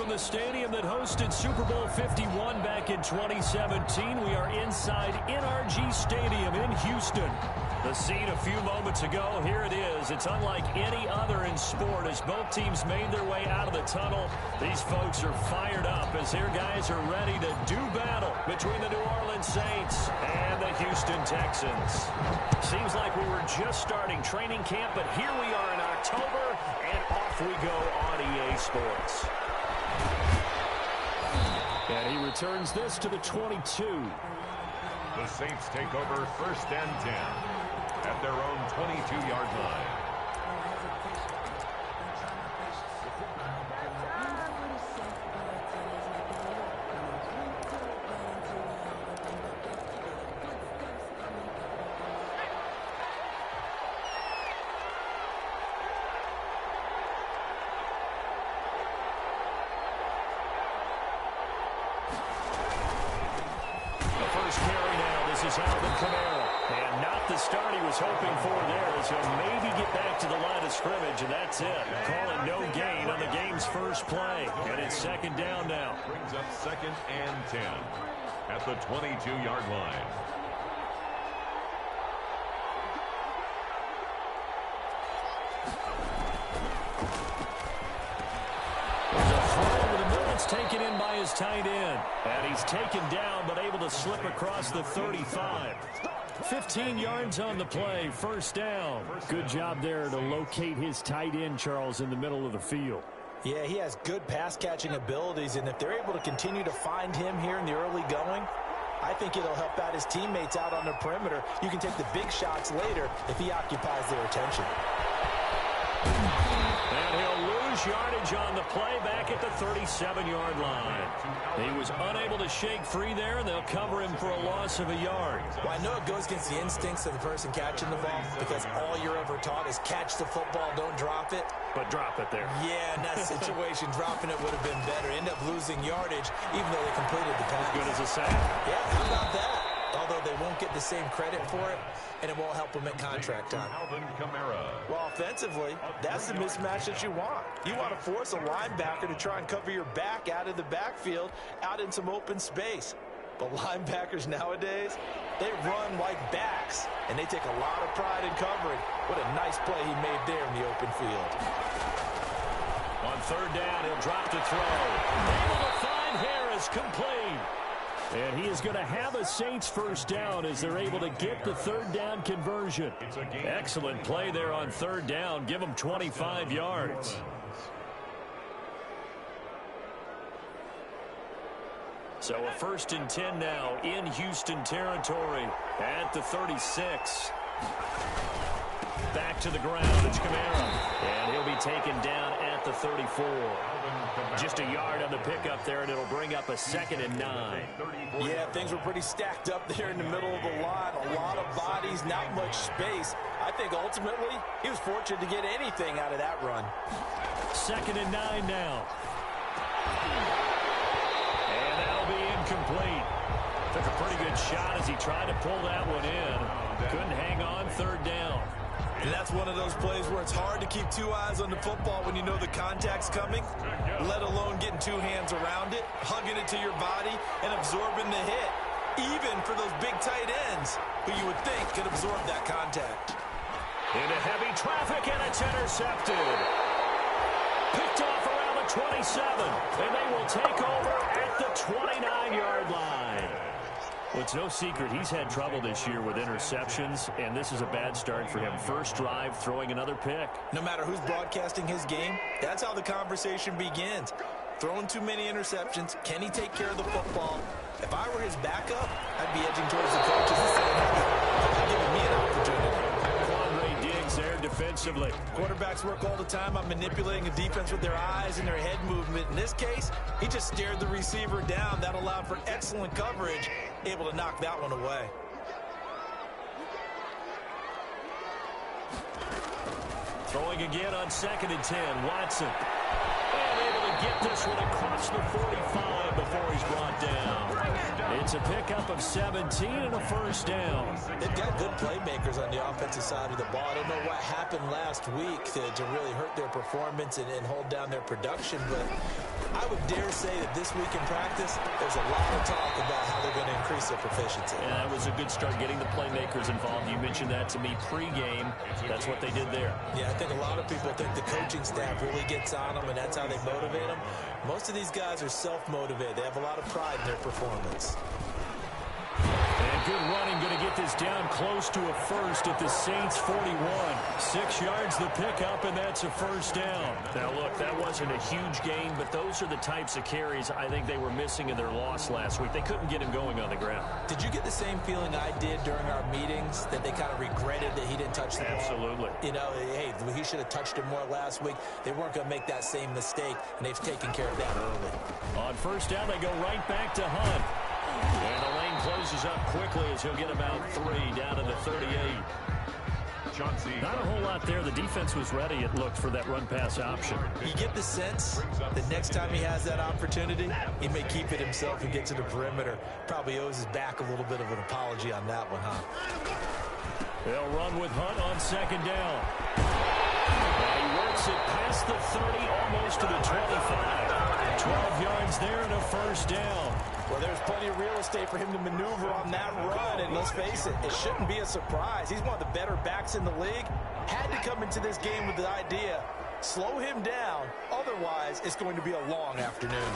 from the stadium that hosted Super Bowl 51 back in 2017. We are inside NRG Stadium in Houston. The scene a few moments ago, here it is. It's unlike any other in sport as both teams made their way out of the tunnel. These folks are fired up as their guys are ready to do battle between the New Orleans Saints and the Houston Texans. Seems like we were just starting training camp, but here we are in October, and off we go on EA Sports. And he returns this to the 22. The Saints take over 1st and 10 at their own 22-yard line. And not the start he was hoping for there, as he'll maybe get back to the line of scrimmage, and that's it. Calling no gain on the game's first play. And it's 2nd down now. Brings up 2nd and 10 at the 22-yard line. Taken in by his tight end. And he's taken down, but able to slip across the 35. 15 yards on the play, 1st down. Good job there to locate his tight end, Charles, in the middle of the field. Yeah, he has good pass-catching abilities, and if they're able to continue to find him here in the early going, I think it'll help out his teammates out on the perimeter. You can take the big shots later if he occupies their attention. And he'll lose yardage on the play back at the 37-yard line. He was unable to shake free there, and they'll cover him for a loss of a yard. Well, I know it goes against the instincts of the person catching the ball because all you're ever taught is catch the football, don't drop it. But drop it there. Yeah, in that situation, dropping it would have been better. End up losing yardage, even though they completed the pass. As good as a sack. Yeah, how about that? Although they won't get the same credit for it, and it won't help them at contract time. Well, offensively, that's the mismatch that you want. You want to force a linebacker to try and cover your back out of the backfield, out in some open space. But linebackers nowadays, they run like backs, and they take a lot of pride in covering. What a nice play he made there in the open field. On 3rd down, he'll drop to throw. Able to find Harris, complete. And he is going to have a Saints 1st down as they're able to get the 3rd down conversion. Excellent play there on 3rd down. Give them 25 yards. So a 1st and 10 now in Houston territory at the 36. Back to the ground. It's Kamara. And he'll be taken down at the 34. Just a yard on the pickup there, and it'll bring up a 2nd and 9. Yeah, things were pretty stacked up there in the middle of the line. A lot of bodies, not much space. I think ultimately he was fortunate to get anything out of that run. 2nd and 9 now. And that'll be incomplete. Took a pretty good shot as he tried to pull that one in. Couldn't hang on. 3rd down. And that's one of those plays where it's hard to keep 2 eyes on the football when you know the contact's coming, let alone getting 2 hands around it, hugging it to your body, and absorbing the hit, even for those big tight ends who you would think could absorb that contact. Into heavy traffic, and it's intercepted. Picked off around the 27, and they will take over at the 29-yard line. Well, it's no secret he's had trouble this year with interceptions, and this is a bad start for him. First drive, throwing another pick. No matter who's broadcasting his game, that's how the conversation begins. Throwing too many interceptions, can he take care of the football? If I were his backup, I'd be edging towards the coaches and saying, hey, they're giving me an opportunity. Quandre Diggs there defensively. Quarterbacks work all the time on manipulating a defense with their eyes and their head movement. In this case, he just stared the receiver down. That allowed for excellent coverage, able to knock that one away. Throwing again on 2nd and 10, Watson. And able to get this one across the 45 before he's brought down. It's a pickup of 17 and a first down. They've got good playmakers on the offensive side of the ball. I don't know what happened last week to really hurt their performance and hold down their production, but I would dare say that this week in practice, there's a lot of talk about how they're going to increase their proficiency. Yeah, that was a good start getting the playmakers involved. You mentioned that to me pregame. That's what they did there. Yeah, I think a lot of people think the coaching staff really gets on them, and that's how they motivate them. Most of these guys are self-motivated. They have a lot of pride in their performance. And good running, going to get this down close to a first at the Saints 41. 6 yards the pickup, and that's a first down. Now, look, that wasn't a huge gain, but those are the types of carries I think they were missing in their loss last week. They couldn't get him going on the ground. Did you get the same feeling I did during our meetings, that they kind of regretted that he didn't touch the ball? Absolutely. You know, hey, he should have touched it more last week. They weren't going to make that same mistake, and they've taken care of that early. On first down, they go right back to Hunt. And the lane closes up quickly as he'll get about 3 down to the 38. Not a whole lot there. The defense was ready, it looked, for that run-pass option. You get the sense that next time he has that opportunity, he may keep it himself and get to the perimeter. Probably owes his back a little bit of an apology on that one, huh? They'll run with Hunt on second down. And he works it past the 30, almost to the 25. 12 yards there and a first down. Well, there's plenty of real estate for him to maneuver on that run, and let's face it, it shouldn't be a surprise. He's one of the better backs in the league. Had to come into this game with the idea, slow him down, otherwise it's going to be a long afternoon.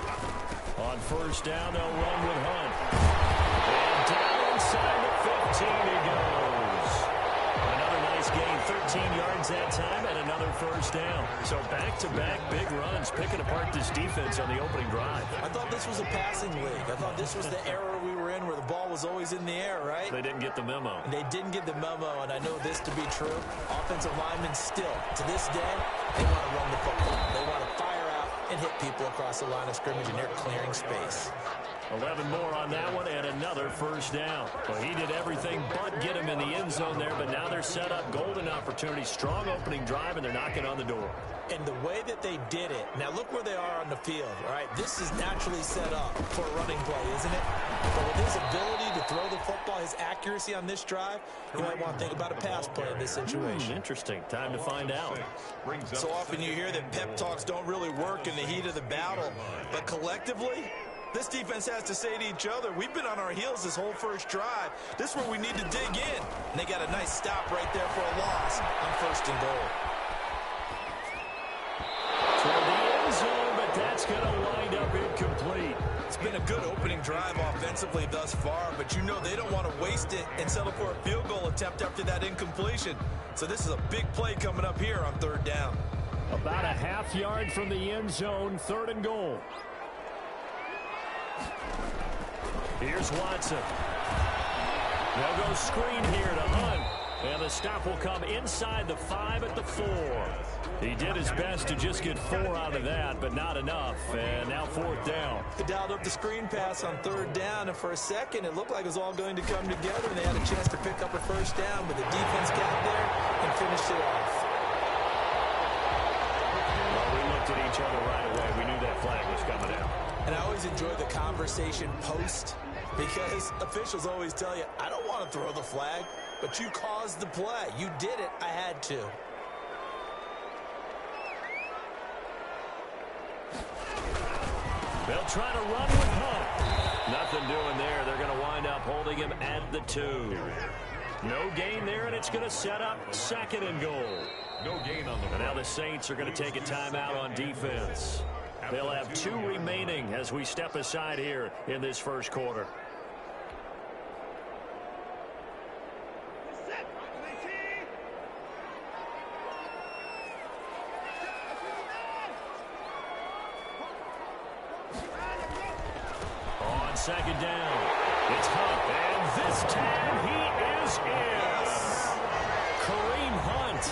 On first down, they'll run with Hunt. And down inside the 15 he goes. Another nice gain, 13 yards that time, and another first down. So back-to-back big runs, picking apart this defense on the opening drive. I thought this was a passing league. I thought this was the era we were in where the ball was always in the air, right? They didn't get the memo. And they didn't get the memo, and I know this to be true. Offensive linemen still, to this day, they want to run the football. They want to fire out and hit people across the line of scrimmage, and they're clearing space. 11 more on that one, and another first down. Well, he did everything but get him in the end zone there, but now they're set up. Golden opportunity, strong opening drive, and they're knocking on the door. And the way that they did it, now look where they are on the field, all right? This is naturally set up for a running play, isn't it? But with his ability to throw the football, his accuracy on this drive, you might want to think about a pass play in this situation. Interesting. Time to find out. So often you hear that pep talks don't really work in the heat of the battle, but collectively, this defense has to say to each other, we've been on our heels this whole first drive. This is where we need to dig in. And they got a nice stop right there for a loss on first and goal. Toward the end zone, but that's going to wind up incomplete. It's been a good opening drive offensively thus far, but you know they don't want to waste it and settle for a field goal attempt after that incompletion. So this is a big play coming up here on third down. About a half yard from the end zone, third and goal. Here's Watson. They'll go screen here to Hunt. And the stop will come inside the 5 at the 4. He did his best to just get 4 out of that, but not enough. And now fourth down. They dialed up the screen pass on third down, and for a second it looked like it was all going to come together, and they had a chance to pick up a first down, but the defense got there and finished it off. Well, we looked at each other right away. We knew that flag was coming out. And I always enjoy the conversation post, because officials always tell you, I don't want to throw the flag, but you caused the play. You did it. I had to. They'll try to run with Hunt. Nothing doing there. They're going to wind up holding him at the 2. No gain there, and it's going to set up second and goal. No gain on the And now the Saints are going to take a timeout on defense. They'll have 2 remaining as we step aside here in this first quarter. On second down, it's Hunt, and this time he is in. Kareem Hunt,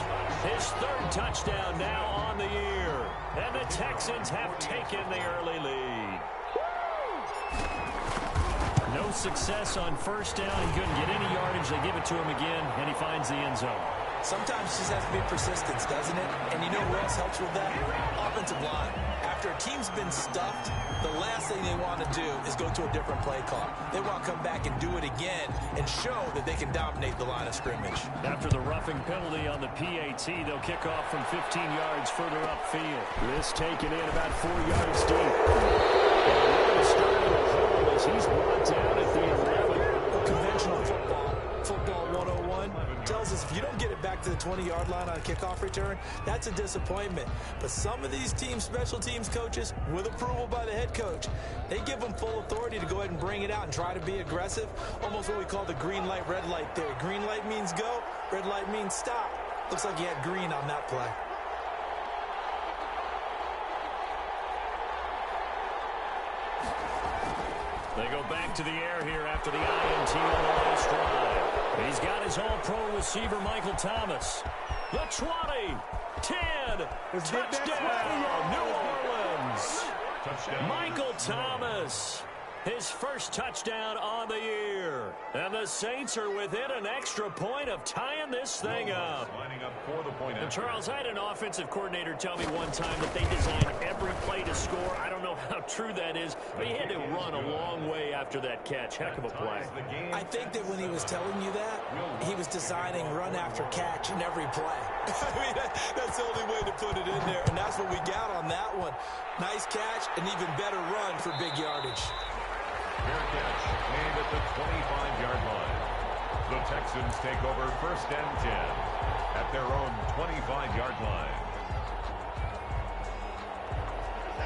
his 3rd touchdown now on the year. And the Texans have taken the early lead. No success on first down. He couldn't get any yardage. They give it to him again, and he finds the end zone. Sometimes it just has to be persistence, doesn't it? And you know who else helps with that? Offensive line. After After a team's been stuffed, the last thing they want to do is go to a different play call. They want to come back and do it again and show that they can dominate the line of scrimmage. After the roughing penalty on the PAT, they'll kick off from 15 yards further upfield. This taken in about 4 yards deep. And starting to hold as he's brought down at the 11. Conventional football 101 tells us if you don't get it back to the 20-yard line on a kickoff return, that's a disappointment. But some of these special teams coaches, with approval by the head coach, they give them full authority to go ahead and bring it out and try to be aggressive. Almost what we call the green light, red light theory. Green light means go, red light means stop. Looks like he had green on that play. They go back to the air here after the INT on the last drive. He's got his all-pro receiver, Michael Thomas. The 20, 10, touchdown, New Orleans. Touchdown. Michael Thomas, his first touchdown on the year. And the Saints are within an extra point of tying this thing up. Lining up for the point. And Charles, I had an offensive coordinator tell me one time that they designed every play to score. I don't know how true that is, but he had to run a long way after that catch. Heck of a play. I think that when he was telling you that, he was designing run after catch in every play. I mean, that's the only way to put it in there, and that's what we got on that one. Nice catch, and even better run for big yardage. Fair catch made at the 25-yard line. The Texans take over 1st and 10 at their own 25-yard line.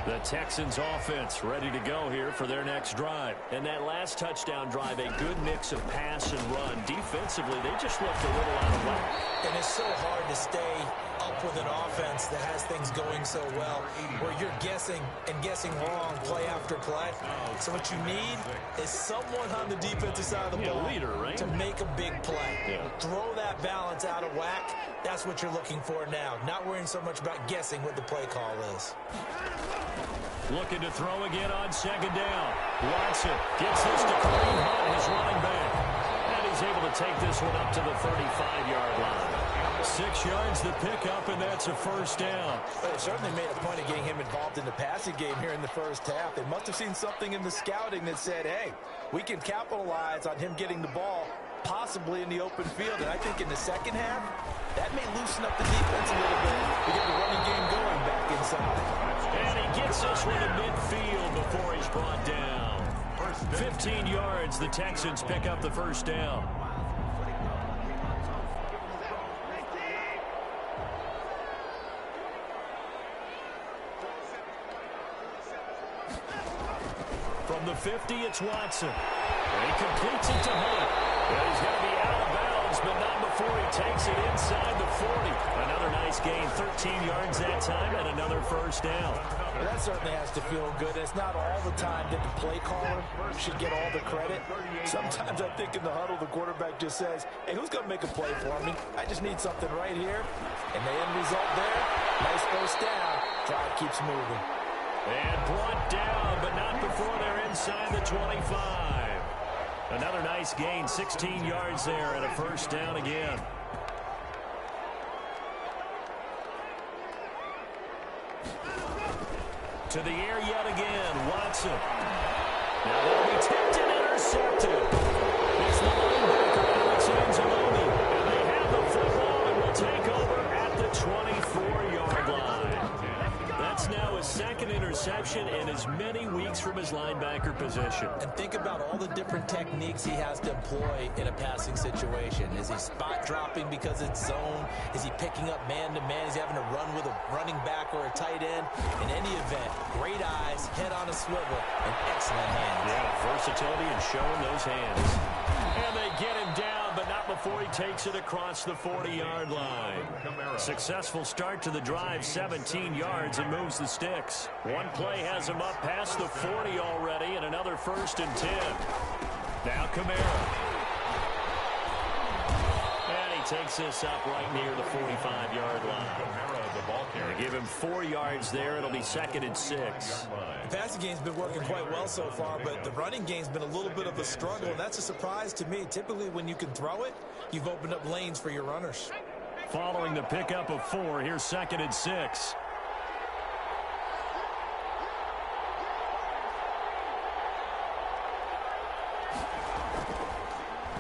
The Texans offense ready to go here for their next drive. And that last touchdown drive, a good mix of pass and run. Defensively, they just looked a little out of whack. And it's so hard to stay up with an offense that has things going so well, where you're guessing and guessing wrong play after play. So what you need is someone on the defensive side of the ball leader, right? to make a big play. Yeah. Throw that balance out of whack. That's what you're looking for now. Not worrying so much about guessing what the play call is. Looking to throw again on 2nd down. Watson gets this to Kareem Hunt, his running back. And he's able to take this one up to the 35-yard line. 6 yards the pickup, and that's a 1st down. But they certainly made a point of getting him involved in the passing game here in the first half. They must have seen something in the scouting that said, hey, we can capitalize on him getting the ball possibly in the open field. And I think in the second half, that may loosen up the defense a little bit to get the running game going back inside. And he gets this one to midfield before he's brought down. 15 yards, the Texans pick up the 1st down. From the 50, it's Watson. And he completes it to Hunt. And he's going to be out of bounds, but not before he takes it inside the 40. Another nice gain, 13 yards that time, and another 1st down. Well, that certainly has to feel good. It's not all the time that the play caller should get all the credit. Sometimes I think in the huddle, the quarterback just says, hey, who's going to make a play for me? I just need something right here. And the end result there, nice 1st down. Drive keeps moving. And brought down, but not before they're inside the 25. Another nice gain, 16 yards there, and a 1st down again. To the air yet again, Watson. Now that'll be tipped and intercepted. It's the linebacker, Alex Anzalone. And they have the football and will take over at the 24-yard line. That's now his 2nd interception in as many weeks from his linebacker position. And think about all the different techniques he has to employ in a passing situation. Is he spot dropping because it's zone? Is he picking up man-to-man? Is he having to run with a running back or a tight end? In any event, great eyes, head on a swivel, and excellent hands. Yeah, versatility and showing those hands. And they get him down, but not before he takes it across the 40-yard line. Successful start to the drive, 17 yards, and moves the sticks. One play has him up past the 40 already, and another 1st and 10. Now Kamara. And he takes this up right near the 45-yard line. They give him 4 yards there. It'll be 2nd and 6. The passing game's been working quite well so far, but the running game's been a little bit of a struggle, and that's a surprise to me. Typically, when you can throw it, you've opened up lanes for your runners. Following the pickup of 4, here's 2nd and 6.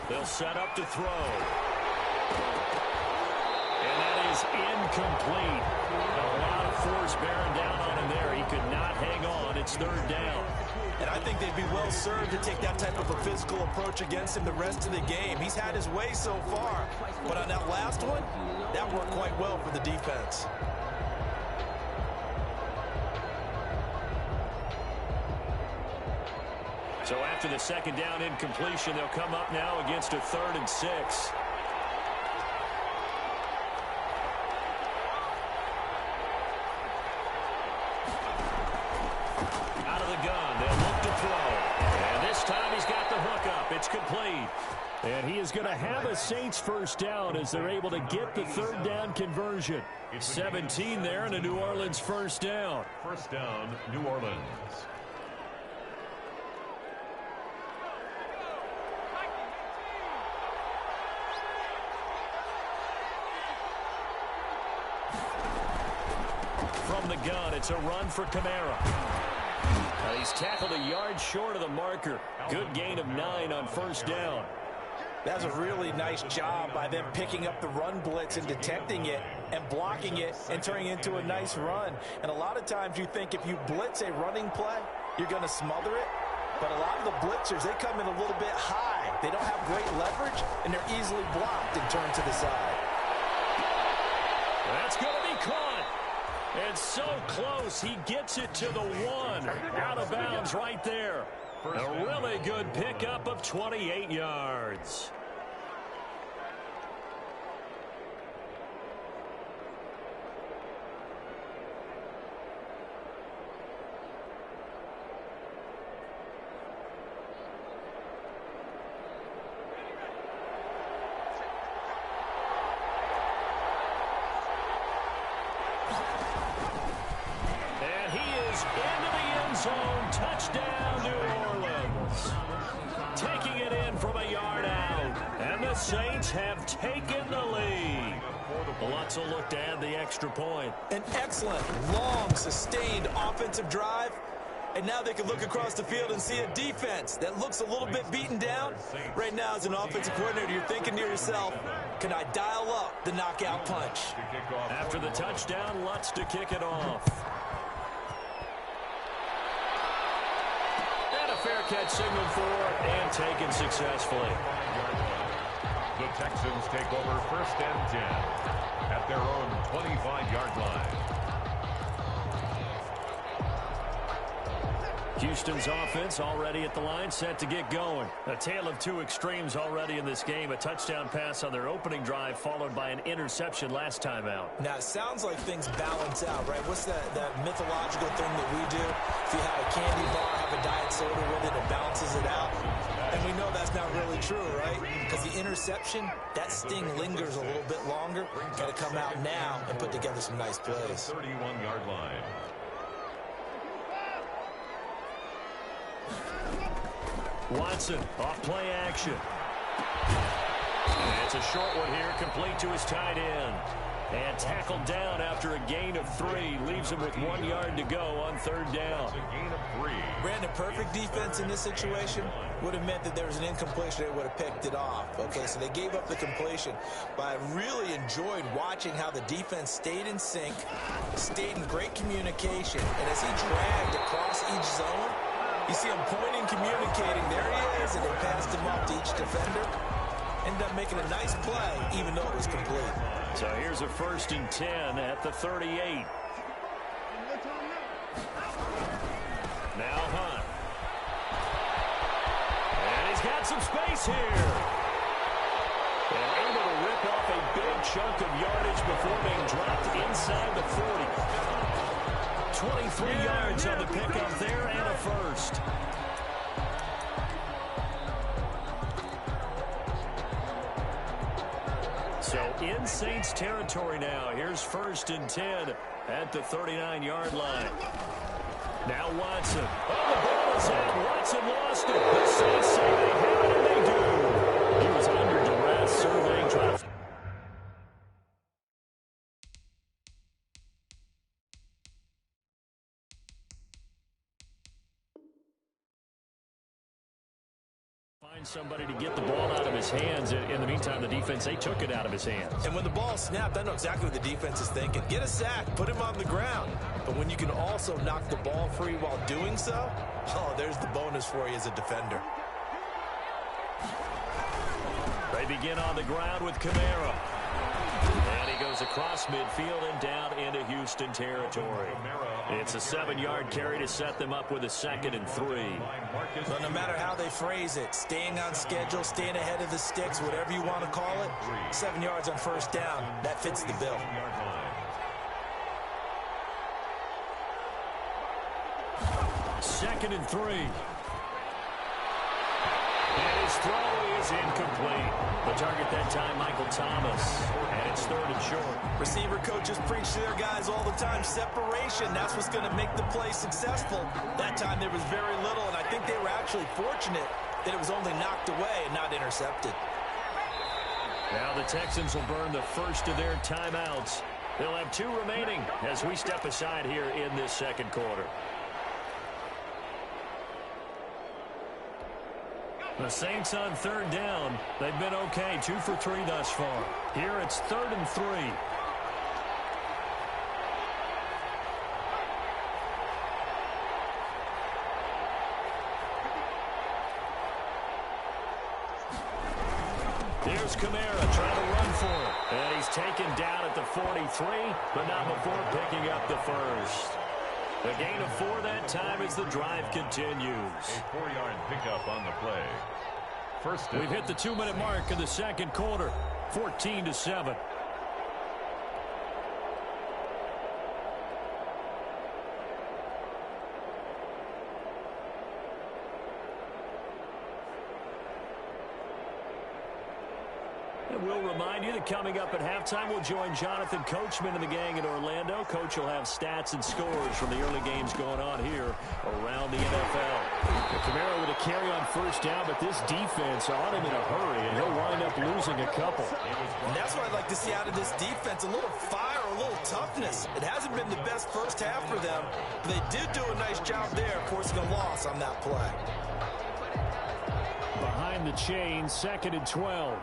They'll set up to throw. And that is incomplete. A lot of force bearing down on him there. He could not hang on. It's third down. And I think they'd be well served to take that type of a physical approach against him the rest of the game. He's had his way so far. But on that last one, that worked quite well for the defense. So after the second down incompletion, they'll come up now against a 3rd and 6. Out of the gun, they'll look to throw. And this time he's got the hook up. It's complete. And he is going to have a Saints first down as they're able to get the 3rd down conversion. 17 there and a New Orleans first down. First down, New Orleans. From the gun, it's a run for Kamara. He's tackled a yard short of the marker. Good gain of 9 on first down. That's a really nice job by them picking up the run blitz and detecting it and blocking it and turning it into a nice run. And a lot of times you think if you blitz a running play, you're going to smother it. But a lot of the blitzers, they come in a little bit high. They don't have great leverage, and they're easily blocked and turned to the side. That's going to be caught. And so close, he gets it to the 1. Out of bounds right there. A really good pickup of 28 yards. Touchdown, New Orleans. Taking it in from a yard out. And the Saints have taken the lead. Lutz will look to add the extra point. An excellent, long, sustained offensive drive. And now they can look across the field and see a defense that looks a little bit beaten down. Right now, as an offensive coordinator, you're thinking to yourself, can I dial up the knockout punch? After the touchdown, Lutz to kick it off. Fair catch signaled for and taken successfully. The Texans take over 1st and 10 at their own 25-yard line. Houston's offense already at the line, set to get going. A tale of two extremes already in this game. A touchdown pass on their opening drive, followed by an interception last time out. Now, it sounds like things balance out, right? What's that mythological thing that we do? If you have a candy bar, have a diet soda with it, it balances it out. And we know that's not really true, right? Because the interception, that sting lingers a little bit longer. Got to come out now and put together some nice plays. 31-yard line. Watson, off play action. And it's a short one here, complete to his tight end. And tackled down after a gain of 3. Leaves him with 1 yard to go on 3rd down. It's a gain of 3. Brandon, perfect defense in this situation would have meant that there was an incompletion. They would have picked it off. Okay, so they gave up the completion. But I really enjoyed watching how the defense stayed in sync, stayed in great communication. And as he dragged across each zone, you see him pointing, communicating. There he is, and they passed him off to each defender. Ended up making a nice play, even though it was complete. So here's a 1st and 10 at the 38. Now Hunt. And he's got some space here. And able to rip off a big chunk of yardage before being dropped inside the 40. 23 yards on the pickup there and a first. So in Saints territory now. Here's 1st and 10 at the 39-yard line. Now Watson. Oh, the ball is out. Watson lost it. The Saints say they have it, and they do. He was under duress, surveying traffic. find somebody to get the ball out of his hands. In the meantime, the defense, they took it out of his hands. And when the ball snapped, I know exactly what the defense is thinking. Get a sack, put him on the ground. But when you can also knock the ball free while doing so, oh, there's the bonus for you as a defender. They begin on the ground with Kamara. And he goes across midfield and down into Houston territory. It's a 7-yard carry to set them up with a 2nd and 3. But no matter how they phrase it, staying on schedule, staying ahead of the sticks, whatever you want to call it, 7 yards on first down, that fits the bill. 2nd and 3. And his throw is incomplete. The target that time, Michael Thomas. And it's 3rd and short. Receiver coaches preach to their guys all the time. Separation, that's what's going to make the play successful. That time there was very little, and I think they were actually fortunate that it was only knocked away and not intercepted. Now the Texans will burn the first of their timeouts. They'll have 2 remaining as we step aside here in this 2nd quarter. The Saints on 3rd down. They've been okay, 2 for 3 thus far. Here it's 3rd and 3. Here's Kamara trying to run for it. And he's taken down at the 43, but not before picking up the first. A gain of 4 that time as the drive continues. A 4-yard pickup on the play. We've hit the 2-minute mark in the 2nd quarter. 14-7. We'll remind you that coming up at halftime, we'll join Jonathan Coachman and the gang in Orlando. Coach will have stats and scores from the early games going on here around the NFL. Kamara with a carry on first down, but this defense on him in a hurry, and he'll wind up losing a couple. And that's what I'd like to see out of this defense, a little fire, a little toughness. It hasn't been the best first half for them, but they did do a nice job there, forcing a loss on that play. Behind the chain, 2nd and 12.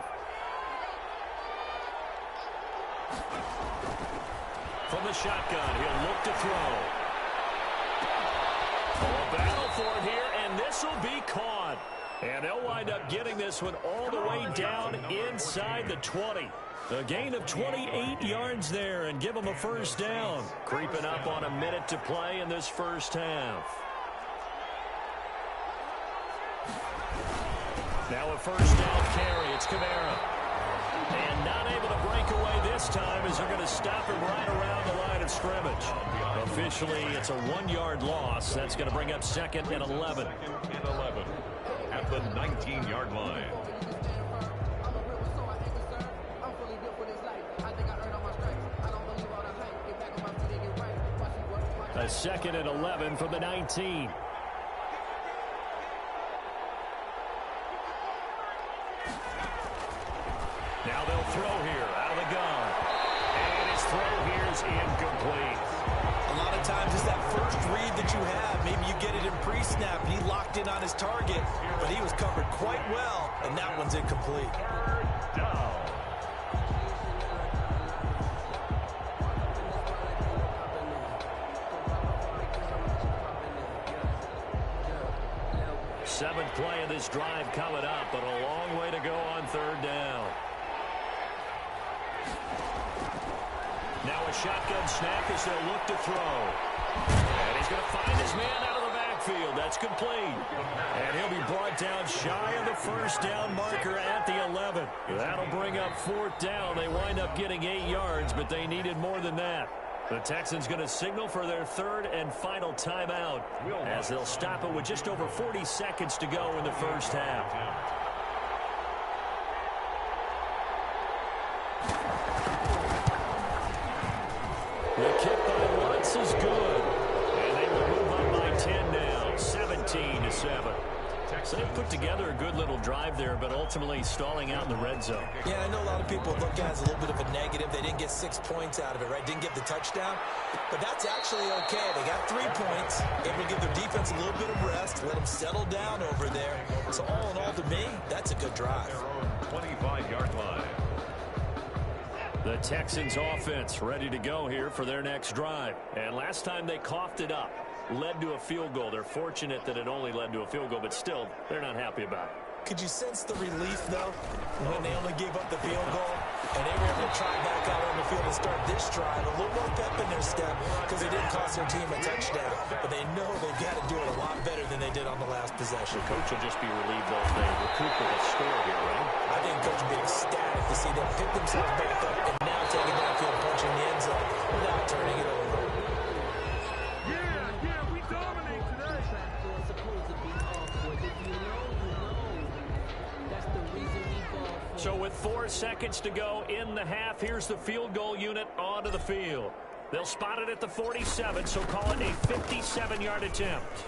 From the shotgun, he'll look to throw. A battle for it here, and this will be caught. And they'll wind up getting this one all the way down inside the 20. A gain of 28 yards there and give them a first down. Creeping up on a minute to play in this first half. Now a first down carry. It's Kamara. And not able to break away this time as they're going to stop him right around the line of scrimmage. Officially, it's a 1-yard loss. That's going to bring up 2nd and 11. 2nd and 11 at the 19-yard line. A 2nd and 11 from the 19. Now they'll throw here out of the gun. And his throw here is incomplete. A lot of times it's that first read that you have. Maybe you get it in pre-snap. He locked in on his target, but he was covered quite well, and that one's incomplete. Down. Seventh play of this drive coming up, but a long way to go on 3rd down. Now a shotgun snap as they'll look to throw. And he's going to find his man out of the backfield. That's complete. And he'll be brought down shy of the first down marker at the 11. That'll bring up 4th down. They wind up getting 8 yards, but they needed more than that. The Texans going to signal for their 3rd and final timeout as they'll stop it with just over 40 seconds to go in the first half. The kick by Lutz is good. And they will move up by 10 now, 17-7. So they put together a good little drive there, but ultimately stalling out in the red zone. Yeah, I know a lot of people look at it as a little bit of a negative. They didn't get 6 points out of it, right? Didn't get the touchdown. But that's actually okay. They got 3 points, able to give their defense a little bit of rest, let them settle down over there. So all in all, to me, that's a good drive. 25-yard line. The Texans offense ready to go here for their next drive. And last time they coughed it up, led to a field goal. They're fortunate that it only led to a field goal, but still, they're not happy about it. Could you sense the relief, though, when they only gave up the field goal and they were able to try back out on the field and start this drive? A little more pep in their step because they didn't cost their team a touchdown. But they know they've got to do it a lot better than they did on the last possession. The coach will just be relieved, though, if they recoup with a score here, right? I think coach will be ecstatic to see them pick themselves back up and now take it downfield, punching the end zone without turning it over. Yeah, we dominate today. So with 4 seconds to go in the half, here's the field goal unit onto the field. They'll spot it at the 47, so call it a 57-yard attempt.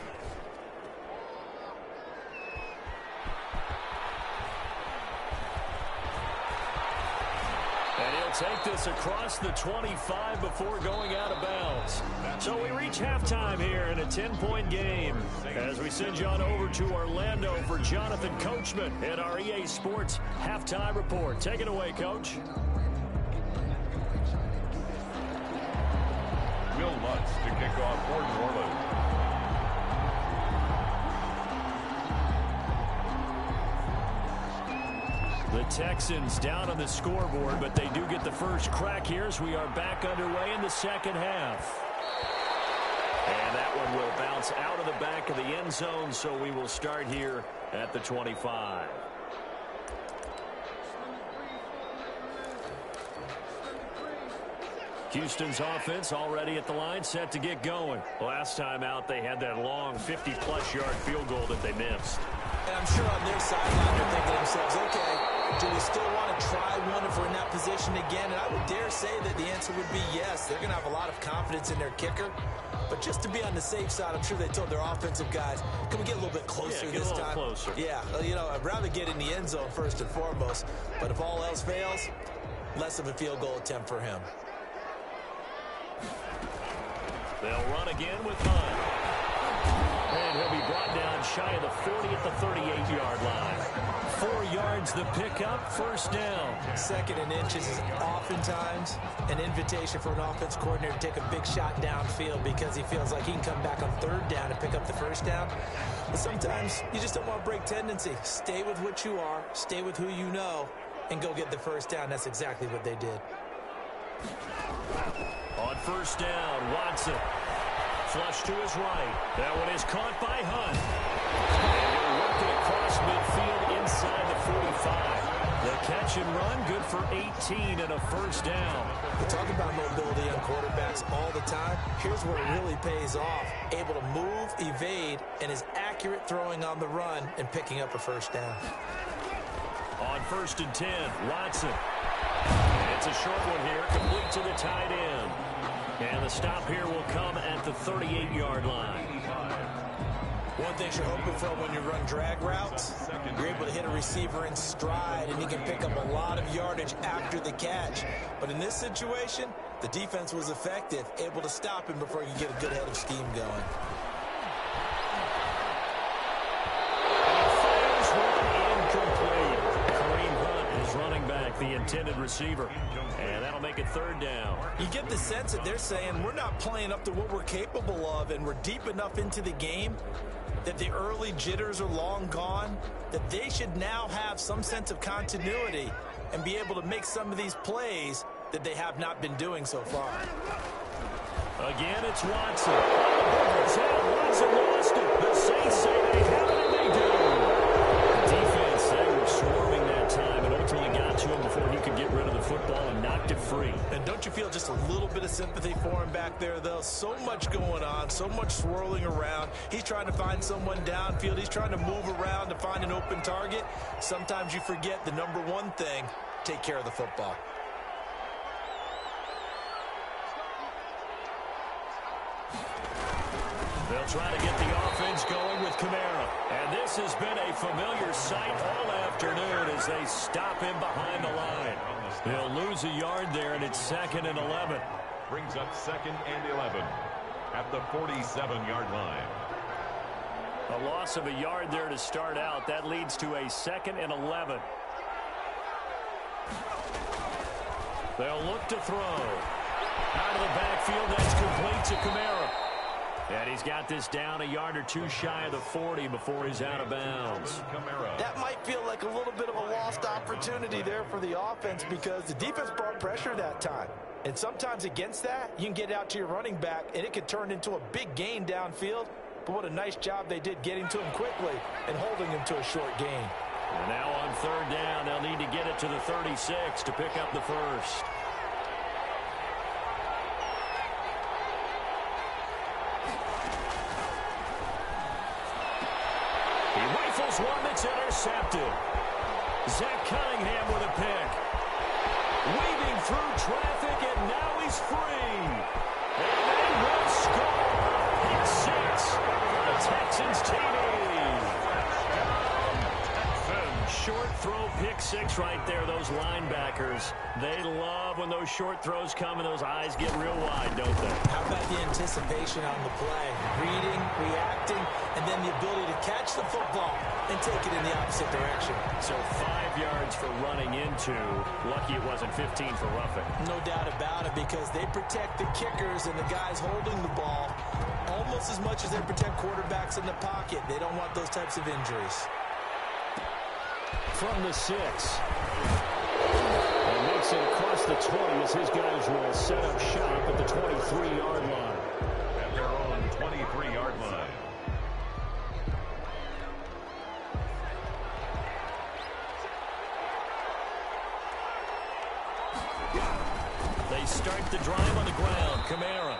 And he'll take this across the 25 before going out of bounds. So we reach halftime here in a 10-point game as we send you on over to Orlando for Jonathan Coachman at our EA Sports Halftime Report. Take it away, Coach. Will Lutz to kick off for New Orleans. The Texans down on the scoreboard, but they do get the first crack here as we are back underway in the second half. And that one will bounce out of the back of the end zone, so we will start here at the 25. Houston's offense already at the line, set to get going. Last time out, they had that long 50-plus yard field goal that they missed. And I'm sure on their sideline they're thinking to themselves, okay, do we still want to try one if we're in that position again? And I would dare say that the answer would be yes. They're going to have a lot of confidence in their kicker. But just to be on the safe side, I'm sure they told their offensive guys, can we get a little bit closer this time? Closer. Yeah, you know, I'd rather get in the end zone first and foremost. But if all else fails, less of a field goal attempt for him. They'll run again with Hunt. And he'll be brought down shy of the 40 at the 38-yard line. 4 yards the pickup, first down. 2nd and inches is oftentimes an invitation for an offense coordinator to take a big shot downfield because he feels like he can come back on 3rd down and pick up the first down. But sometimes you just don't want to break tendency. Stay with what you are, stay with who you know, and go get the first down. That's exactly what they did. On first down, Watson. Flush to his right. That one is caught by Hunt. And he'll work it across midfield inside the 45. The catch and run, good for 18 and a first down. We talk about mobility on quarterbacks all the time. Here's where it really pays off. Able to move, evade, and is accurate throwing on the run and picking up a first down. On 1st and 10, Watson. It's a short one here, complete to the tight end. And the stop here will come at the 38-yard line. One thing you're hoping for when you run drag routes, you're able to hit a receiver in stride, and he can pick up a lot of yardage after the catch. But in this situation, the defense was effective, able to stop him before he could get a good head of steam going. The intended receiver, and that'll make it 3rd down. You get the sense that they're saying we're not playing up to what we're capable of, and we're deep enough into the game that the early jitters are long gone, that they should now have some sense of continuity and be able to make some of these plays that they have not been doing so far. Again, it's Watson. Watson lost it. The Saints say they have it, and they do. The defense, they were swarming that time and ultimately got to him before he could get rid of the football and knocked it free. And don't you feel just a little bit of sympathy for him back there, though? So much going on, so much swirling around. He's trying to find someone downfield. He's trying to move around to find an open target. Sometimes you forget the number one thing, take care of the football. They'll try to get the offense going with Kamara. And this has been a familiar sight all afternoon as they stop him behind the line. They'll lose a yard there, and it's 2nd and 11. Brings up 2nd and 11 at the 47-yard line. A loss of a yard there to start out. That leads to a 2nd and 11. They'll look to throw. Out of the backfield, that's complete to Kamara. And he's got this down a yard or two shy of the 40 before he's out of bounds. That might feel like a little bit of a lost opportunity there for the offense because the defense brought pressure that time. And sometimes against that, you can get out to your running back, and it could turn into a big gain downfield. But what a nice job they did getting to him quickly and holding him to a short gain. And now on 3rd down, they'll need to get it to the 36 to pick up the first. He rifles one that's intercepted. Zach Cunningham with a pick. Weaving through traffic, and now he's free. And they will score. Pick 6 for the Texans TD. Short throw, pick 6 right there. Those linebackers, they love when those short throws come and those eyes get real wide, don't they? How about the anticipation on the play? Reading, reacting, and then the ability to catch the football and take it in the opposite direction. So 5 yards for running into. Lucky it wasn't 15 for roughing. No doubt about it, because they protect the kickers and the guys holding the ball almost as much as they protect quarterbacks in the pocket. They don't want those types of injuries. From the 6. And makes it across the 20 as his guys will set up shop at the 23-yard line. At their own 23-yard line. They start the drive on the ground. Kamara.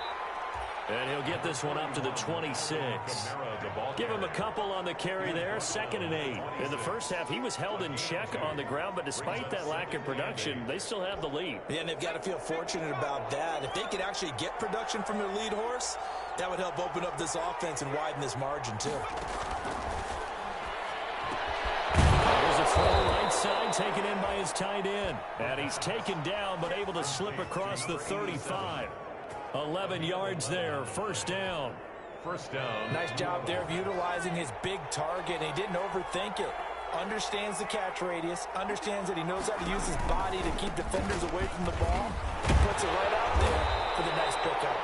And he'll get this one up to the 26. Give him a couple on the carry there. 2nd and 8. In the first half, he was held in check on the ground, but despite that lack of production, they still have the lead. Yeah, and they've got to feel fortunate about that. If they could actually get production from their lead horse, that would help open up this offense and widen this margin, too. There's a throw right side taken in by his tight end. And he's taken down, but able to slip across the 35. 11 yards there, 1st down. First down. Nice job there of utilizing his big target. He didn't overthink it. Understands the catch radius. Understands that he knows how to use his body to keep defenders away from the ball. He puts it right out there for the nice pickup.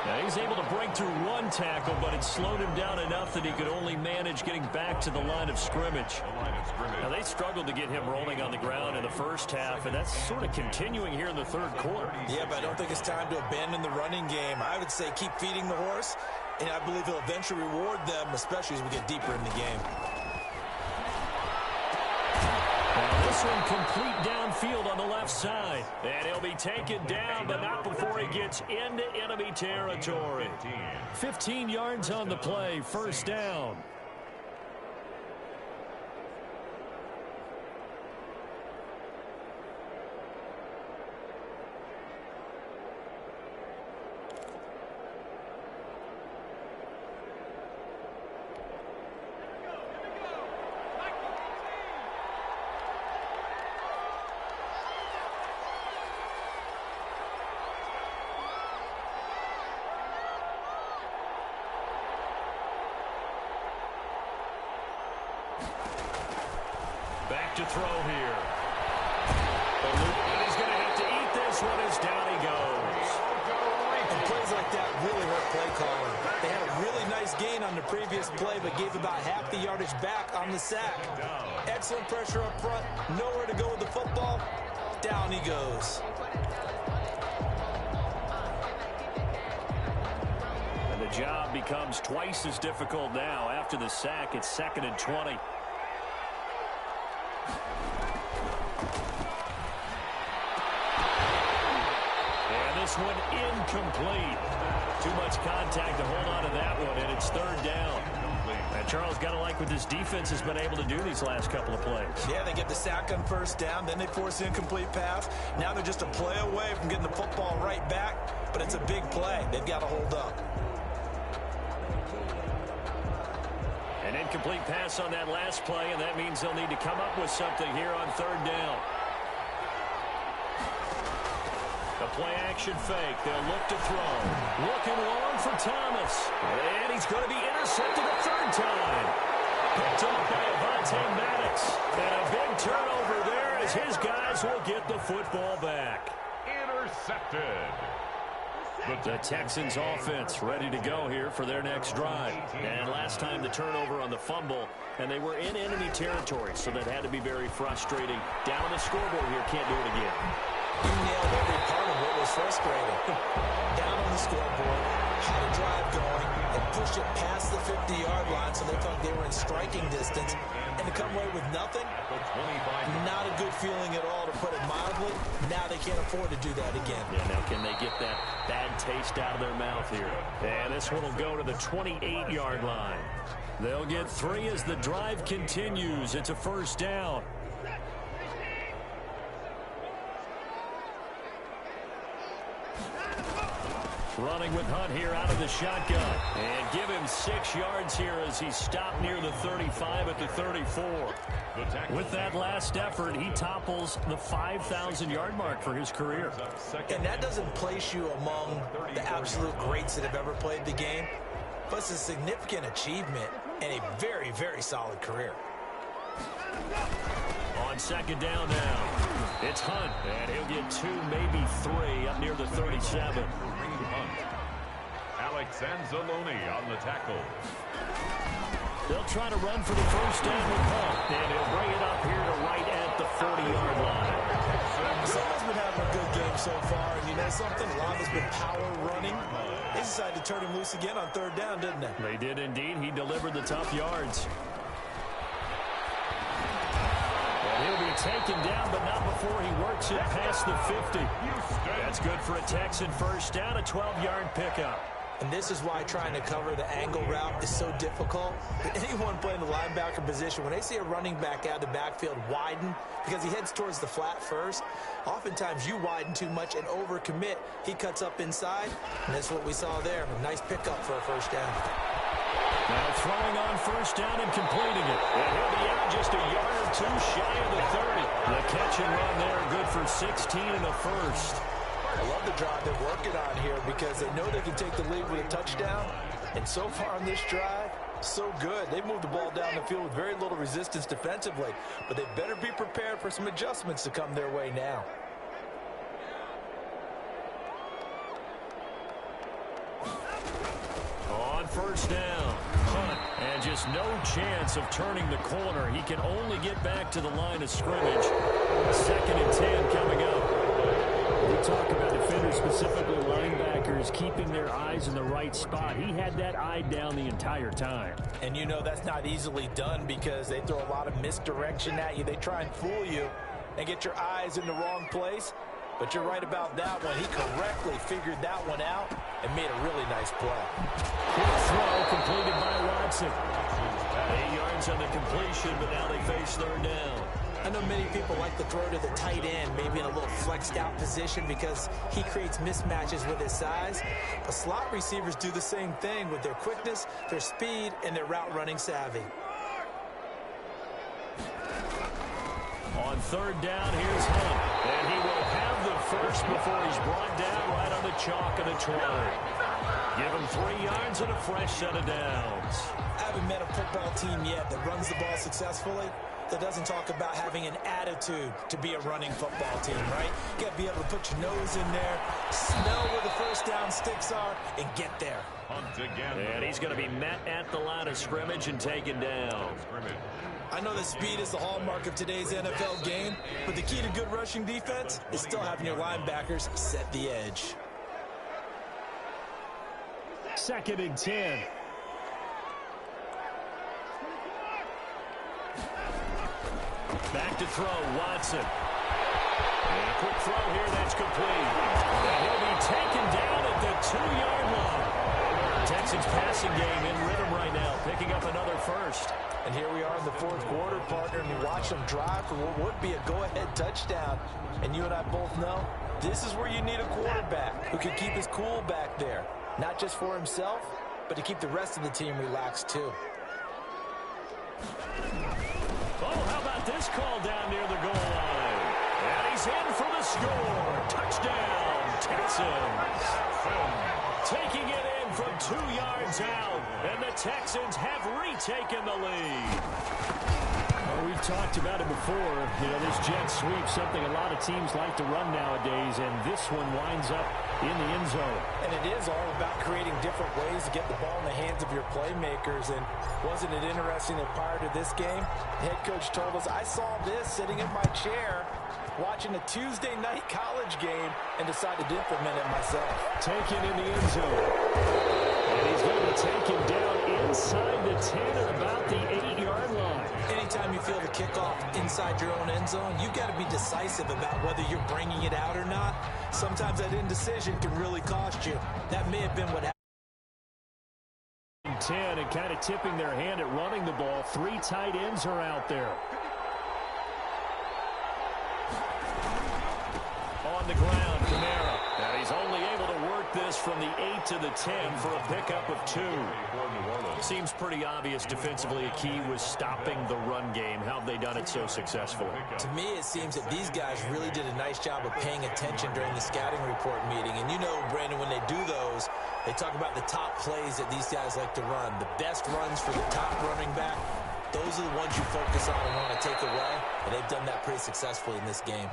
Now he's able to break through one tackle, but it slowed him down enough that he could only manage getting back to the line of scrimmage. Now they struggled to get him rolling on the ground in the first half, and that's sort of continuing here in the 3rd quarter. Yeah, but I don't think it's time to abandon the running game. I would say keep feeding the horse, and I believe he'll eventually reward them, especially as we get deeper in the game. This one complete downfield on the left side. And he'll be taken down, but not before he gets into enemy territory. 15 yards on the play, 1st down. Back to throw here. And he's going to have to eat this one as down he goes. And plays like that really hurt play calling. They had a really nice gain on the previous play, but gave about half the yardage back on the sack. Excellent pressure up front. Nowhere to go with the football. Down he goes. And the job becomes twice as difficult now. After the sack, it's 2nd and 20. This one incomplete. Too much contact to hold on to that one, and it's 3rd down. And Charles, got to like what this defense has been able to do these last couple of plays. Yeah, they get the sack on 1st down, then they force an incomplete pass. Now they're just a play away from getting the football right back, but it's a big play. They've got to hold up. incomplete pass on that last play, and that means they'll need to come up with something here on third down. The play-action fake. They'll look to throw. Looking long for Thomas. And he's going to be intercepted a third time. Picked up by Avonte Maddox. And a big turnover there as his guys will get the football back. Intercepted. The Texans offense ready to go here for their next drive. And last time the turnover on the fumble, and they were in enemy territory, so that had to be very frustrating. Down on the scoreboard here, can't do it again. You nailed every part of what was frustrating. Down on the scoreboard, had a drive going, and pushed it past the 50-yard line so they felt they were in striking distance. And to come away with nothing, not a good feeling at all, to put it mildly. Now they can't afford to do that again. Yeah, now can they get that bad taste out of their mouth here? And this one will go to the 28-yard line. They'll get 3 as the drive continues. It's a first down. Running with Hunt here out of the shotgun. And give him 6 yards here as he stopped near the 35 at the 34. With that last effort, he topples the 5,000-yard mark for his career. And that doesn't place you among the absolute greats that have ever played the game, but it's a significant achievement and a very, very solid career. On second down now, it's Hunt, and he'll get 2, maybe 3 up near the 37. Alex Anzalone on the tackle. They'll try to run for the first down with Hunt, and he'll bring it up here to right at the 40-yard line. Someone's been having a good game so far, and you know something? A lot has been power running. They decided to turn him loose again on third down, didn't they? They did indeed. He delivered the tough yards. He'll be taken down, but not before he works it past the 50. That's good for a Texan first down, a 12-yard pickup. And this is why trying to cover the angle route is so difficult. Anyone playing the linebacker position, when they see a running back out of the backfield widen because he heads towards the flat first, oftentimes you widen too much and overcommit. He cuts up inside, and that's what we saw there. A nice pickup for a first down. Now throwing on first down and completing it. And he'll be out just a yard or 2 shy of the 30. The catch and run there, good for 16 and a first. I love the drive they're working on here because they know they can take the lead with a touchdown. And so far on this drive, so good. They moved the ball down the field with very little resistance defensively. But they better be prepared for some adjustments to come their way now. On first down, Hunt, and just no chance of turning the corner. He can only get back to the line of scrimmage. 2nd and 10 coming up. We talk about defenders, specifically linebackers, keeping their eyes in the right spot. He had that eye down the entire time. And you know that's not easily done because they throw a lot of misdirection at you. They try and fool you and get your eyes in the wrong place. But you're right about that one. He correctly figured that one out and made a really nice play. Good throw completed by Watson. 8 yards on the completion, but now they face third down. I know many people like to throw to the tight end, maybe in a little flexed out position because he creates mismatches with his size. But slot receivers do the same thing with their quickness, their speed, and their route running savvy. On third down, here's Hunt. And he will have the first before he's brought down right on the chalk of the 20. Give him 3 yards and a fresh set of downs. I haven't met a football team yet that runs the ball successfully that doesn't talk about having an attitude to be a running football team, right? You got to be able to put your nose in there, smell where the first down sticks are, and get there. And he's going to be met at the line of scrimmage and taken down. I know that speed is the hallmark of today's NFL game, but the key to good rushing defense is still having your linebackers set the edge. 2nd and 10. Back to throw, Watson. And a quick throw here, that's complete. And he'll be taken down at the 2-yard line. Texans passing game in rhythm right now, picking up another first. And here we are in the 4th quarter, partner, and you watch them drive for what would be a go-ahead touchdown. And you and I both know this is where you need a quarterback who can keep his cool back there. Not just for himself, but to keep the rest of the team relaxed too. Oh, how about this call down near the goal line? And he's in for the score. Touchdown, Texans. Taking it in from 2 yards out, and the Texans have retaken the lead. Well, we've talked about it before. You know, this jet sweep, something a lot of teams like to run nowadays, and this one winds up in the end zone. And it is all about creating different ways to get the ball in the hands of your playmakers. And wasn't it interesting that prior to this game, the head coach told us, I saw this sitting in my chair watching a Tuesday night college game and decided to implement it myself. Taken in the end zone. And he's going to take him down inside the 10 at about the 8-yard line. Anytime you feel the kickoff inside your own end zone, you've got to be decisive about whether you're bringing it out or not. Sometimes that indecision can really cost you. That may have been what happened. 10 and kind of tipping their hand at running the ball. 3 tight ends are out there. On the ground, Kamara. And he's only able to work this from the 8 to the 10 for a pickup of 2. Seems pretty obvious defensively a key was stopping the run game. How have they done it so successfully? To me, it seems that these guys really did a nice job of paying attention during the scouting report meeting. And you know, Brandon, when they do those, they talk about the top plays that these guys like to run. The best runs for the top running back. Those are the ones you focus on and want to take away, and they've done that pretty successfully in this game.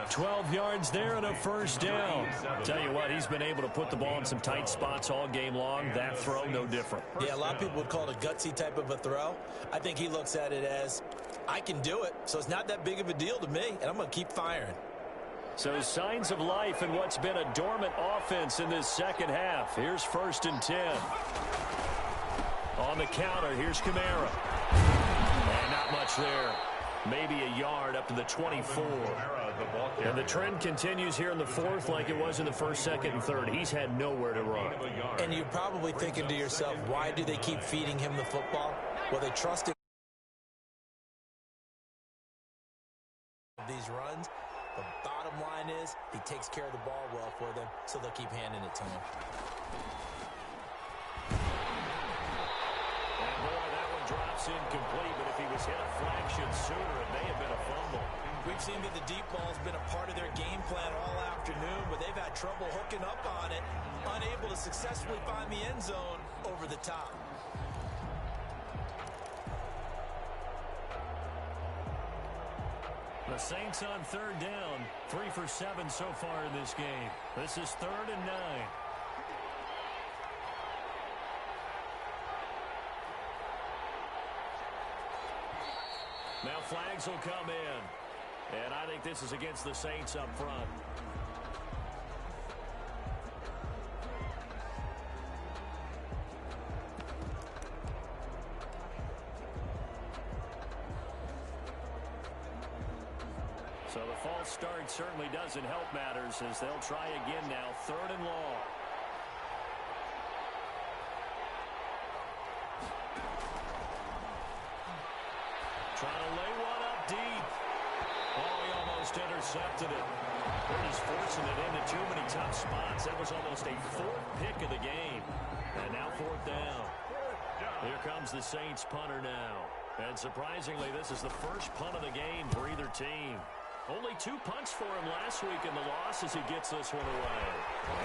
12 yards there and a first down. Tell you what, he's been able to put the ball in some tight spots all game long. That throw, no different. Yeah, a lot of people would call it a gutsy type of a throw. I think he looks at it as, I can do it, so it's not that big of a deal to me, and I'm going to keep firing. So signs of life in what's been a dormant offense in this second half. Here's 1st and 10. On the counter, here's Kamara. And not much there. Maybe a yard up to the 24. And the trend continues here in the 4th like it was in the 1st, 2nd, and 3rd. He's had nowhere to run. And you're probably thinking to yourself, why do they keep feeding him the football? Well, they trust him. These runs. The bottom line is he takes care of the ball well for them, so they'll keep handing it to him. And boy, that one drops incomplete, but if he was hit a fraction sooner, it may have been a fumble. We've seen that the deep ball's been a part of their game plan all afternoon, but they've had trouble hooking up on it, unable to successfully find the end zone over the top. The Saints on 3rd down, 3 for 7 so far in this game. This is 3rd and 9. Now flags will come in. And I think this is against the Saints up front. So the false start certainly doesn't help matters as they'll try again now. 3rd and long. Trying to lay one up deep. Oh, he almost intercepted it. They're just forcing it into too many tough spots. That was almost a 4th pick of the game. And now 4th down. Here comes the Saints punter now. And surprisingly, this is the first punt of the game for either team. Only 2 punts for him last week in the loss as he gets this one away.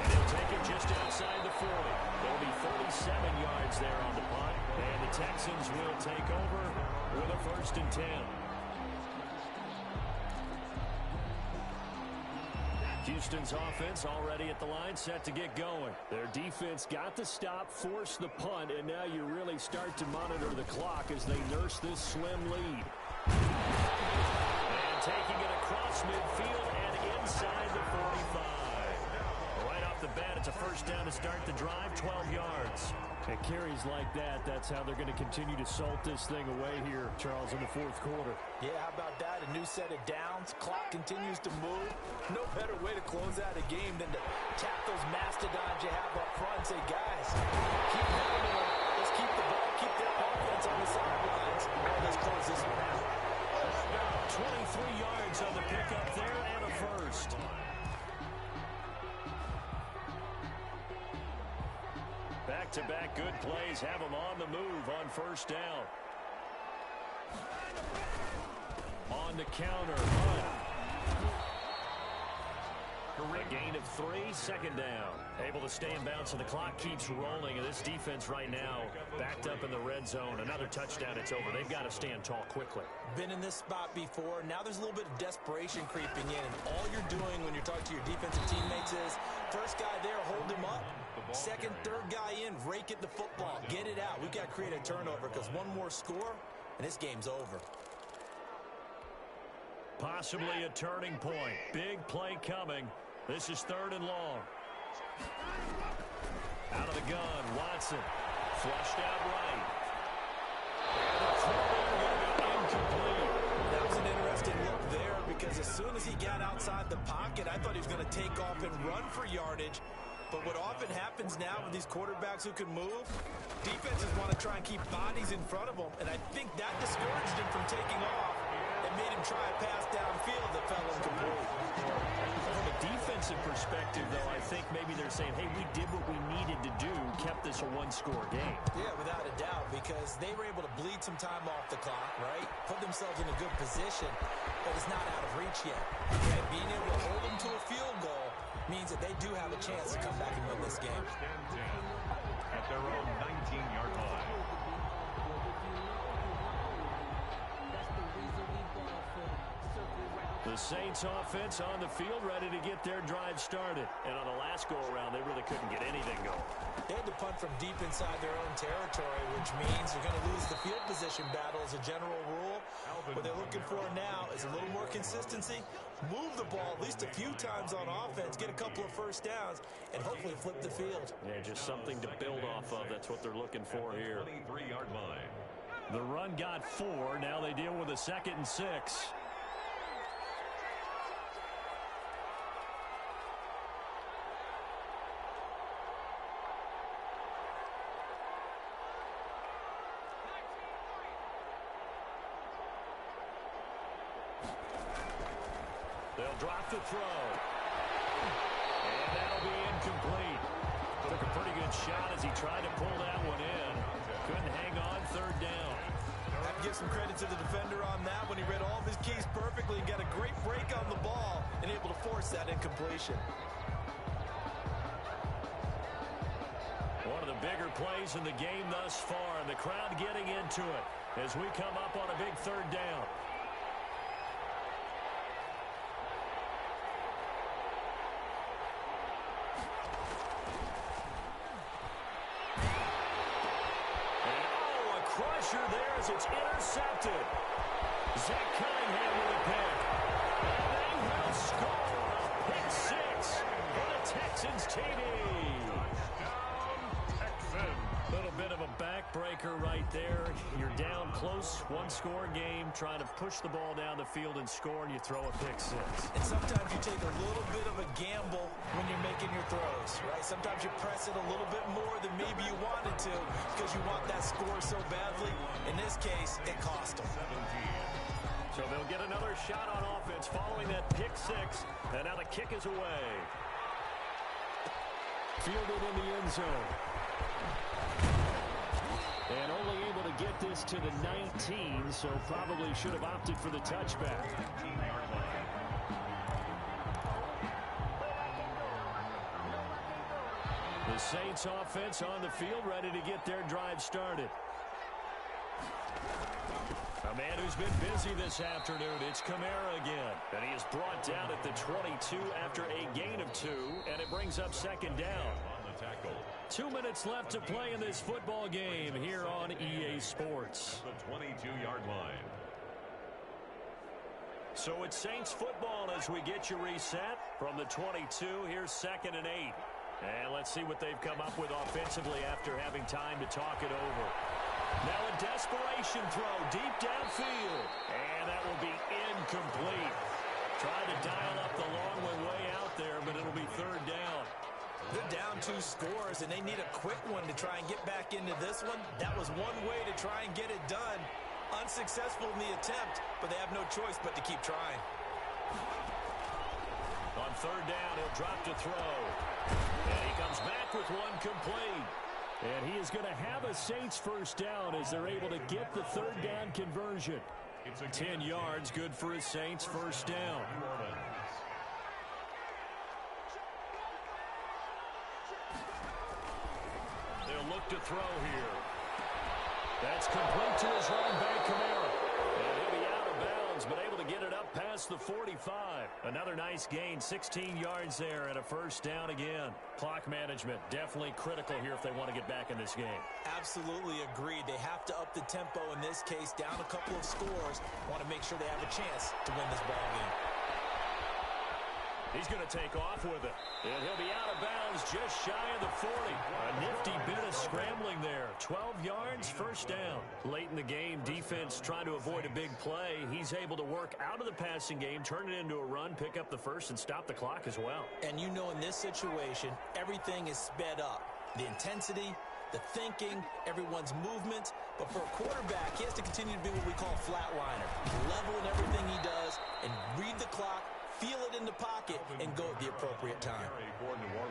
And he'll take it just outside the 40. There'll be 47 yards there on the punt. And the Texans will take over with a 1st and 10. Houston's offense already at the line, set to get going. Their defense got the stop, forced the punt, and now you really start to monitor the clock as they nurse this slim lead. And taking it across midfield and inside the 45. Right off the bat, it's a 1st down to start the drive, 12 yards. And carries like that, that's how they're going to continue to salt this thing away here, Charles, in the 4th quarter. Yeah, how about that? A new set of downs. Clock continues to move. No better way to close out a game than to tap those mastodons you have up front and say, guys, keep pounding them. Let's keep the ball, keep their offense on the sidelines. Let's close this one out. 23 yards on the pickup there and a 1st. Back-to-back good plays have them on the move on 1st down. On the counter. Hunt. A gain of 3, second down. Able to stay in bounds, and the clock keeps rolling. And this defense right now backed up in the red zone. Another touchdown, it's over. They've got to stand tall quickly. Been in this spot before. Now there's a little bit of desperation creeping in. And all you're doing when you're talking to your defensive teammates is, first guy there, hold him up. Second, third guy in, rake at the football. Get it out. We've got to create a turnover because one more score, and this game's over. Possibly a turning point. Big play coming. This is 3rd and long. Out of the gun, Watson. Flushed out right. Incomplete. That was an interesting look there because as soon as he got outside the pocket, I thought he was going to take off and run for yardage. But what often happens now with these quarterbacks who can move, defenses want to try and keep bodies in front of them, and I think that discouraged him from taking off and made him try a pass downfield that fell incomplete. From a defensive perspective, though, I think maybe they're saying, hey, we did what we needed to do, kept this a one-score game. Yeah, without a doubt, because they were able to bleed some time off the clock, right? Put themselves in a good position, but it's not out of reach yet. And being able to hold them to a field goal means that they do have a chance to come back and win this game. At their own 19-yard line. The Saints offense on the field, ready to get their drive started. And on the last go-around, they really couldn't get anything going. They had to punt from deep inside their own territory, which means they're going to lose the field position battle as a general rule. What they're looking for now is a little more consistency, move the ball at least a few times on offense, get a couple of first downs, and hopefully flip the field. Yeah, just something to build off of. That's what they're looking for here. 23-yard line. The run got 4. Now they deal with a 2nd and 6. They'll drop the throw. And that'll be incomplete. Took a pretty good shot as he tried to pull that one in. Couldn't hang on, 3rd down. I have to give some credit to the defender on that when he read all of his keys perfectly and got a great break on the ball and able to force that incompletion. One of the bigger plays in the game thus far, and the crowd getting into it as we come up on a big 3rd down. Crusher there as it's intercepted. Zach Cunningham with a pick. And they will score. Pick 6 for the Texans TD. A little bit of a backbreaker right there. You're down close, one-score game, trying to push the ball down the field and score, and you throw a pick 6. And sometimes you take a little bit of a gamble when you're making your throws, right? Sometimes you press it a little bit more than maybe you wanted to because you want that score so badly. In this case, it cost them. So they'll get another shot on offense following that pick 6, and now the kick is away. Fielded in the end zone. And only able to get this to the 19, so probably should have opted for the touchback. The Saints offense on the field, ready to get their drive started. A man who's been busy this afternoon, it's Kamara again. And he is brought down at the 22 after a gain of 2, and it brings up 2nd down. 2 minutes left to play in this football game here on EA Sports. The 22-yard line. So it's Saints football as we get you reset from the 22. Here's 2nd and 8. And let's see what they've come up with offensively after having time to talk it over. Now a desperation throw deep downfield. And that will be incomplete. Trying to dial up the long one way out there, but it'll be 3rd down. They're down 2 scores, and they need a quick one to try and get back into this one. That was one way to try and get it done. Unsuccessful in the attempt, but they have no choice but to keep trying. On 3rd down, he'll drop to throw. And he comes back with one complete. And he is going to have a Saints first down as they're able to get the third down conversion. 10 yards, good for a Saints first down. They'll look to throw here. That's complete to his running back, Kamara. And he'll be out of bounds, but able to get it up past the 45. Another nice gain, 16 yards there and a first down again. Clock management, definitely critical here if they want to get back in this game. Absolutely agreed. They have to up the tempo in this case, down a couple of scores. Want to make sure they have a chance to win this ball game. He's going to take off with it. And he'll be out of bounds just shy of the 40. A nifty bit of scrambling there. 12 yards, first down. Late in the game, defense trying to avoid a big play. He's able to work out of the passing game, turn it into a run, pick up the first, and stop the clock as well. And you know in this situation, everything is sped up. The intensity, the thinking, everyone's movement. But for a quarterback, he has to continue to be what we call a flatliner. Level in everything he does and read the clock, feel it in the pocket, and go at the appropriate time.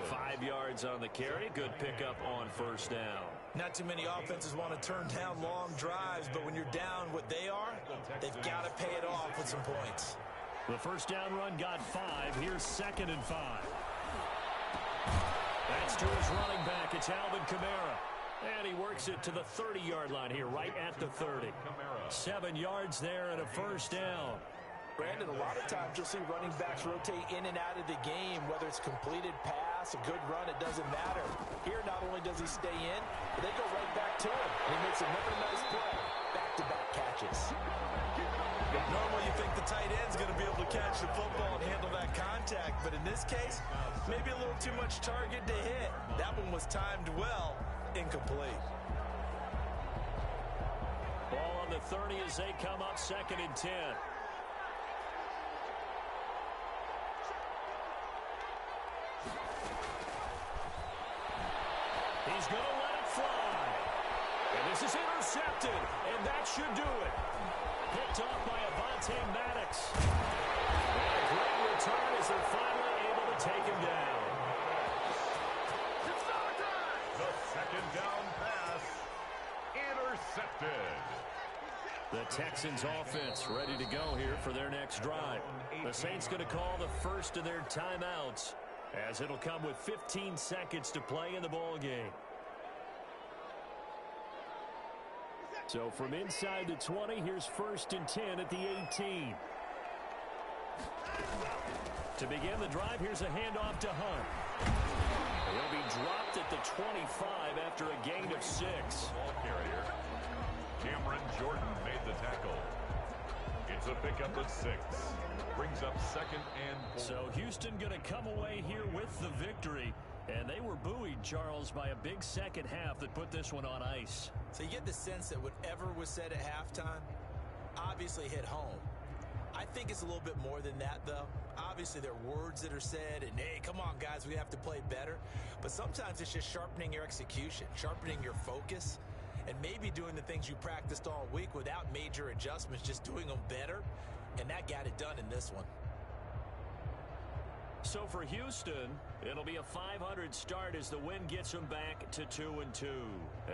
5 yards on the carry. Good pickup on first down. Not too many offenses want to turn down long drives, but when you're down what they are, they've got to pay it off with some points. The first down run got 5. Here's 2nd and 5. That's to his running back. It's Alvin Kamara. And he works it to the 30-yard line here, right at the 30. 7 yards there and a first down. Brandon, a lot of times you'll see running backs rotate in and out of the game, whether it's completed pass, a good run, it doesn't matter. Here, not only does he stay in, but they go right back to him. And he makes another nice play. Back-to-back catches. Normally you think the tight end's going to be able to catch the football and handle that contact, but in this case, maybe a little too much target to hit. That one was timed well, incomplete. Ball on the 30 as they come up 2nd and 10. He's going to let it fly. And this is intercepted, and that should do it. Picked off by Avonte Maddox. And a great return as they're finally able to take him down. The second down pass, intercepted. The Texans offense ready to go here for their next drive. The Saints going to call the first of their timeouts, as it'll come with 15 seconds to play in the ball game. So from inside the 20, here's 1st and 10 at the 18. To begin the drive, here's a handoff to Hunt. He'll be dropped at the 25 after a gain of 6. Ball carrier. Cameron Jordan made the tackle. It's a pickup of 6. Brings up 2nd and 4. So Houston going to come away here with the victory. And they were buoyed, Charles, by a big second half that put this one on ice. So you get the sense that whatever was said at halftime obviously hit home. I think it's a little bit more than that, though. Obviously, there are words that are said, and, hey, come on, guys, we have to play better. But sometimes it's just sharpening your execution, sharpening your focus, and maybe doing the things you practiced all week without major adjustments, just doing them better. And that got it done in this one. So for Houston, it'll be a .500 start as the win gets them back to 2-2.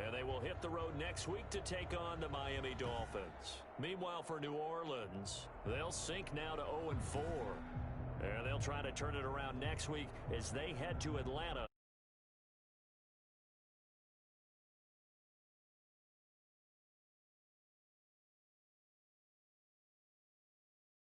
And they will hit the road next week to take on the Miami Dolphins. Meanwhile, for New Orleans, they'll sink now to 0-4. And they'll try to turn it around next week as they head to Atlanta.